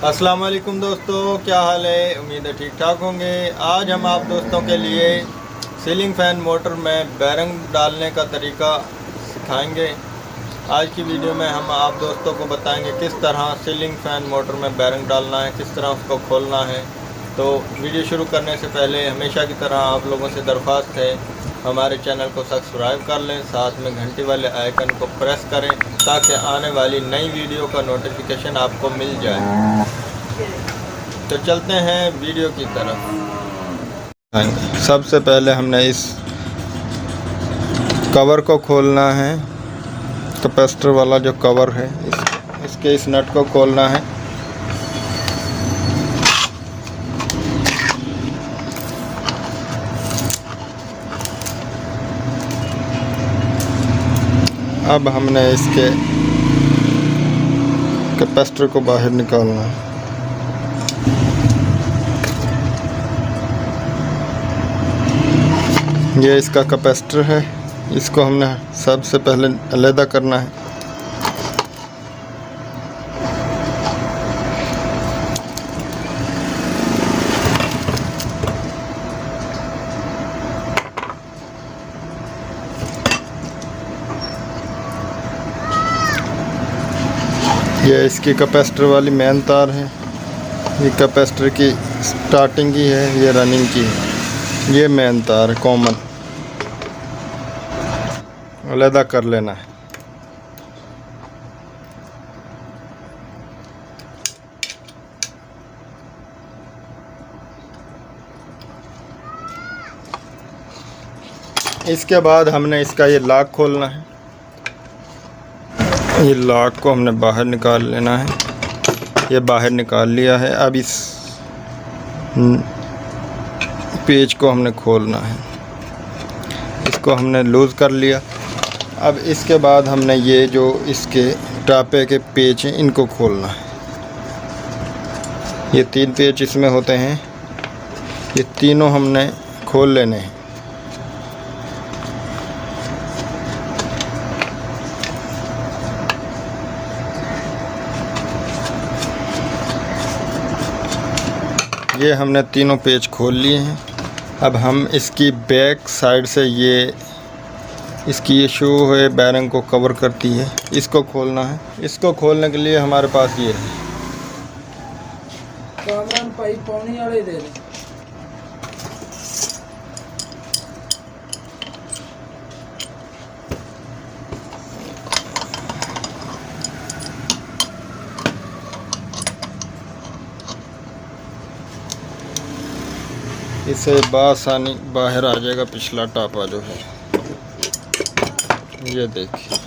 अस्सलाम वालेकुम दोस्तों, क्या हाल है। उम्मीद है ठीक ठाक होंगे। आज हम आप दोस्तों के लिए सीलिंग फ़ैन मोटर में बैरिंग डालने का तरीका सिखाएंगे। आज की वीडियो में हम आप दोस्तों को बताएंगे किस तरह सीलिंग फ़ैन मोटर में बैरिंग डालना है, किस तरह उसको खोलना है। तो वीडियो शुरू करने से पहले हमेशा की तरह आप लोगों से दरख्वास्त है, हमारे चैनल को सब्सक्राइब कर लें, साथ में घंटी वाले आइकन को प्रेस करें ताकि आने वाली नई वीडियो का नोटिफिकेशन आपको मिल जाए। तो चलते हैं वीडियो की तरफ। सबसे पहले हमने इस कवर को खोलना है, कैपेसिटर वाला जो कवर है इसके इस नट को खोलना है। अब हमने इसके कैपेसिटर को बाहर निकालना है। ये इसका कैपेसिटर है, इसको हमने सबसे पहले अलग करना है। ये इसकी कैपेसिटर वाली मेन तार है, ये कैपेसिटर की स्टार्टिंग की है, ये रनिंग की है। ये मेन तार है कॉमन, अलग कर लेना है। इसके बाद हमने इसका ये लॉक खोलना है। ये लॉक को हमने बाहर निकाल लेना है। ये बाहर निकाल लिया है। अब इस पेज को हमने खोलना है, इसको हमने लूज़ कर लिया। अब इसके बाद हमने ये जो इसके टापे के पेच हैं इनको खोलना है। ये 3 पेच इसमें होते हैं, ये तीनों हमने खोल लेने हैं। ये हमने तीनों पेच खोल लिए हैं। अब हम इसकी बैक साइड से इसकी ये शो है बैरिंग को कवर करती है, इसको खोलना है। इसको खोलने के लिए हमारे पास ये है पाइप पानी वाले दे दे। इससे बासानी बाहर आ जाएगा पिछला टापा जो है। ये देखिए,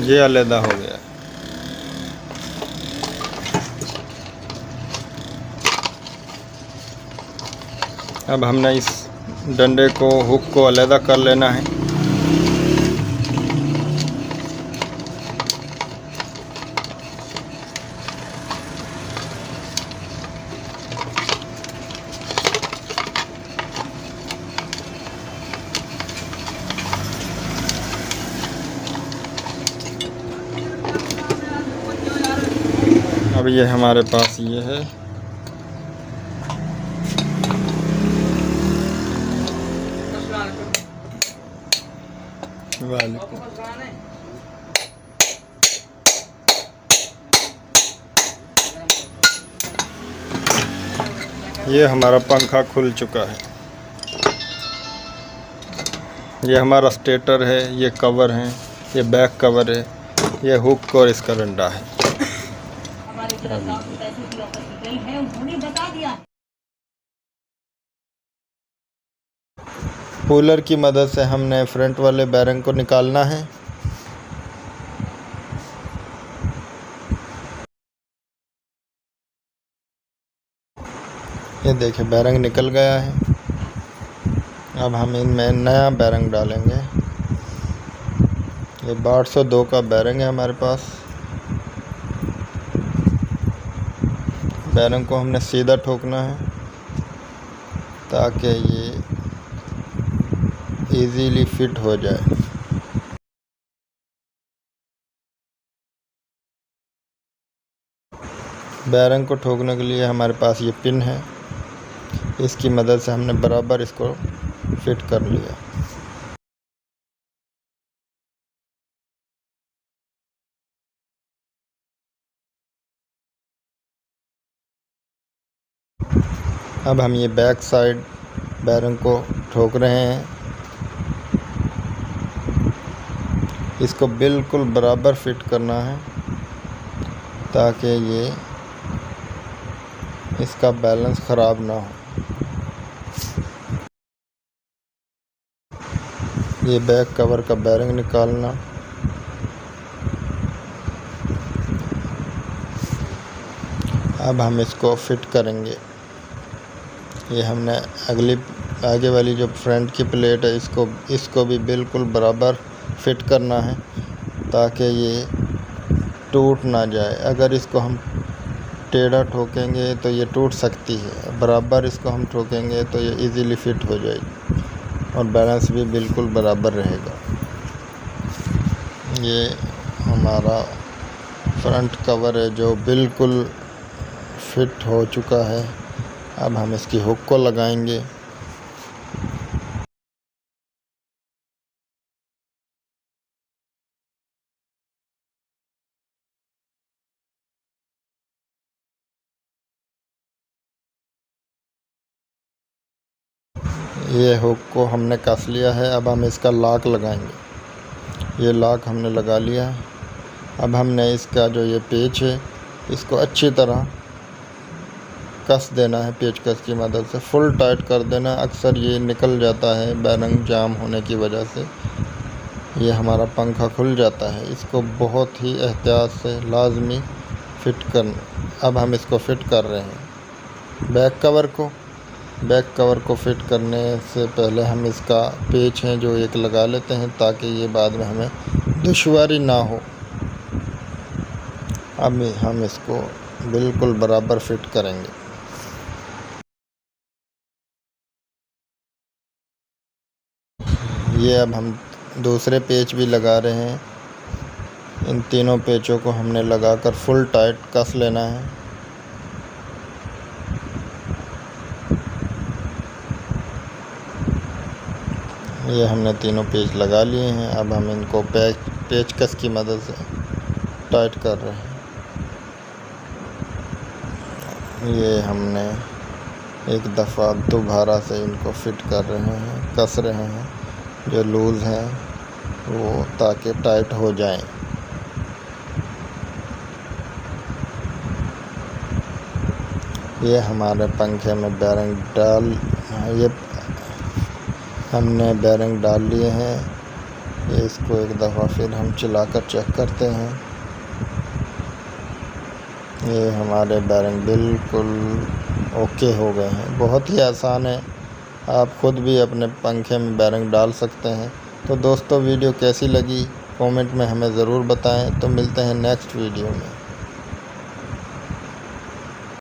ये अलग हो गया। अब हमने इस डंडे को, हुक को अलग कर लेना है। अब ये हमारे पास ये है। ये हमारा पंखा खुल चुका है। ये हमारा स्टेटर है, ये कवर है, ये बैक कवर है, ये हुक और इसका डंडा है। पुलर की मदद से हमने फ्रंट वाले बैरिंग को निकालना है। ये देखिए बैरिंग निकल गया है। अब हम इनमें नया बैरिंग डालेंगे। ये 1202 का बैरिंग है हमारे पास। बैरिंग को हमने सीधा ठोकना है ताकि ये इजीली फिट हो जाए। बैरंग को ठोकने के लिए हमारे पास ये पिन है, इसकी मदद से हमने बराबर इसको फिट कर लिया। अब हम ये बैक साइड बैरंग को ठोक रहे हैं। इसको बिल्कुल बराबर फिट करना है ताकि ये इसका बैलेंस ख़राब ना हो। ये बैक कवर का बैरिंग निकालना। अब हम इसको फिट करेंगे। ये हमने आगे वाली जो फ्रंट की प्लेट है इसको भी बिल्कुल बराबर फिट करना है ताकि ये टूट ना जाए। अगर इसको हम टेढ़ा ठोकेंगे तो ये टूट सकती है, बराबर इसको हम ठोकेंगे तो ये इजीली फिट हो जाएगी और बैलेंस भी बिल्कुल बराबर रहेगा। ये हमारा फ्रंट कवर है जो बिल्कुल फिट हो चुका है। अब हम इसकी हुक को लगाएंगे। ये हुक को हमने कस लिया है। अब हम इसका लॉक लगाएंगे। ये लॉक हमने लगा लिया है। अब हमने इसका जो ये पेच है इसको अच्छी तरह कस देना है। पेचकस की मदद से फुल टाइट कर देना। अक्सर ये निकल जाता है बैरंग जाम होने की वजह से, ये हमारा पंखा खुल जाता है। इसको बहुत ही एहतियात से लाजमी फिट करना। अब हम इसको फिट कर रहे हैं। बैक कवर को फिट करने से पहले हम इसका पेच है जो एक लगा लेते हैं ताकि ये बाद में हमें दुश्वारी ना हो। अब हम इसको बिल्कुल बराबर फिट करेंगे। ये अब हम दूसरे पेच भी लगा रहे हैं। इन तीनों पेचों को हमने लगाकर फुल टाइट कस लेना है। ये हमने तीनों पेच लगा लिए हैं। अब हम इनको पेचकस की मदद से टाइट कर रहे हैं। ये हमने एक दफ़ा दोबारा से इनको फिट कर रहे हैं, कस रहे हैं जो लूज़ हैं वो, ताकि टाइट हो जाएं। ये हमारे पंखे में हमने बैरिंग डाल लिए हैं। ये इसको एक दफ़ा फिर हम चलाकर चेक करते हैं। ये हमारे बैरिंग बिल्कुल ओके हो गए हैं। बहुत ही आसान है, आप ख़ुद भी अपने पंखे में बैरिंग डाल सकते हैं। तो दोस्तों वीडियो कैसी लगी कमेंट में हमें ज़रूर बताएं। तो मिलते हैं नेक्स्ट वीडियो में।